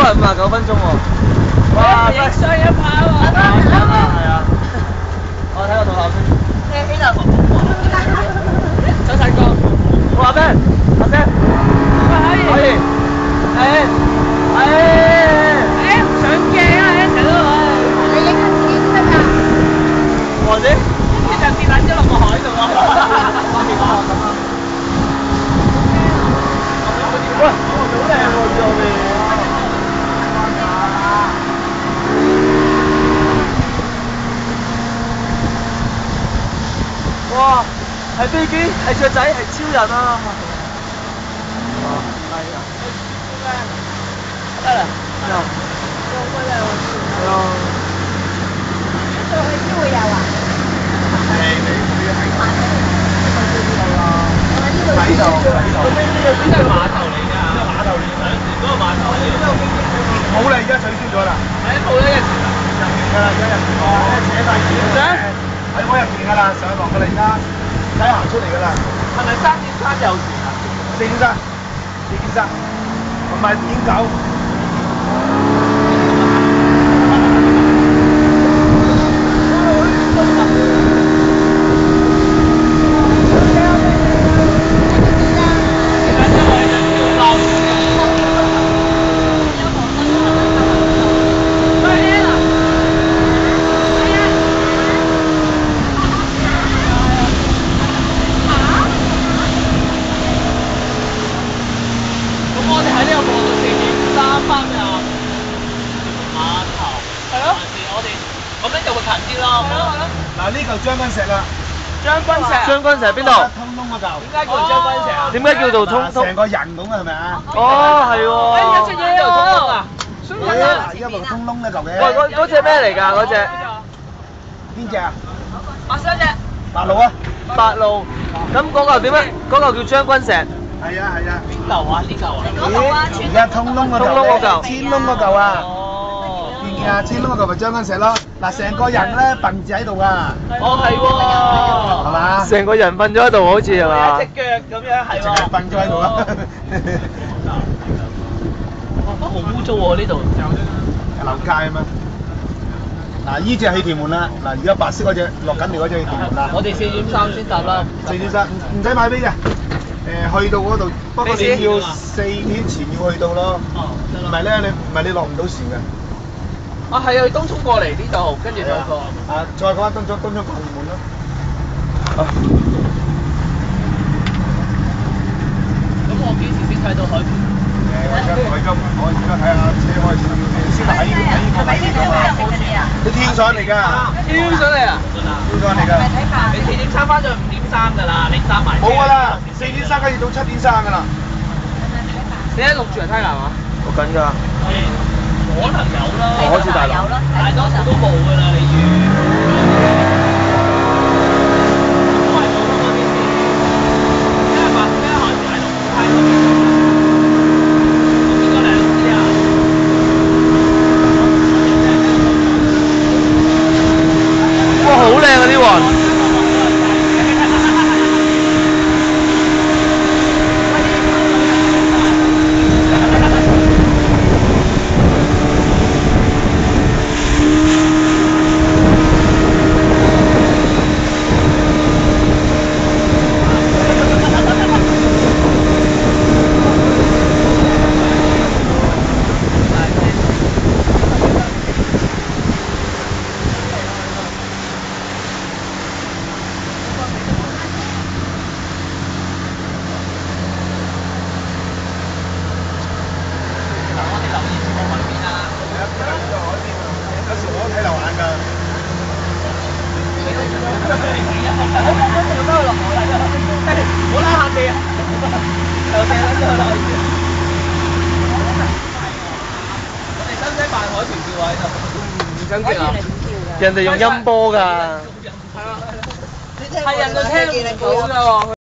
係59分鐘喎。哇！影相一拍喎。係啊。我睇個圖後先。呢度。想睇歌。我話咩？阿 Sam。可以。唔上鏡啊！一齊都你影下自己先得㗎。或者呢就跌撚咗落個海度喎。喂，好靚喎！呢度邊。哇！係飛機，係雀仔，係超人啊！係啊。得啦。有。好鬼靚喎！係啊。上去先會有啊？你喺度。個飛機邊係碼頭嚟㗎？碼頭嚟上船嗰個碼頭嚟㗎。冇啦，而家取消咗啦。係啊，冇啦，入面㗎啦，而家入面扯曬船。喺我入面㗎啦，上落㗎啦，而家睇行出嚟㗎啦。係咪3.3有船啊？4.3，同埋2.9。嗱，呢嚿將軍石啦，將軍石邊度？通窿嗰嚿。點解叫將軍石啊？點解叫做通？成個人咁啊，係咪啊？哦，係喎。哎，有隻嘢喎。通窿啊？嗱，依家咪通窿呢嚿嘅。喂，嗰隻咩嚟㗎？嗰隻？邊隻啊？白雙隻。白鷺啊？白鷺。咁嗰嚿點咧？嗰嚿叫將軍石。係啊係啊。邊嚿啊？呢嚿啊？而家通窿嗰嚿。千窿嗰嚿啊！啊，千窿嗰嚿咪將軍石咯，嗱成個人咧瞓住喺度啊！哦，係喎，係嘛？成個人瞓咗喺度好似係嘛？一隻腳咁樣係喎，淨係瞓咗喺度啊！好污糟喎呢度，樓街啊嘛！嗱，依隻係屯門啦，嗱而家白色嗰隻落緊嚟嗰隻係屯門啦。我哋4.3先搭啦。4.3唔使買飛嘅，去到嗰度，不過你要4天前要去到咯。哦，唔係咧，你落唔到船嘅。啊，係啊，去東涌過嚟呢度，跟住再過。啊，再過東涌過屯門咯。啊。咁我幾時先睇到海邊？我而家睇下車開始先喺呢個位置㗎嘛。你跳上嚟㗎？跳上嚟啊！跳上嚟㗎。你4.3翻咗5.3㗎啦，你搭埋。冇㗎啦，4.3跟住到7.3㗎啦。你喺陸住嚟梯南啊？錄緊㗎。可能有啦，好似大陸，大多數都冇㗎啦，你預。都係冇嗰啲事，因為白咩海大陸太多嘢。邊個嚟唔知啊？哇，好靚啊啲雲！我拉下地啊！又射撚咗落去。我哋使唔使扮海豚跳啊？喺度？唔想跳啊！人哋用音波㗎。係啊，係人就聽唔到㗎喎。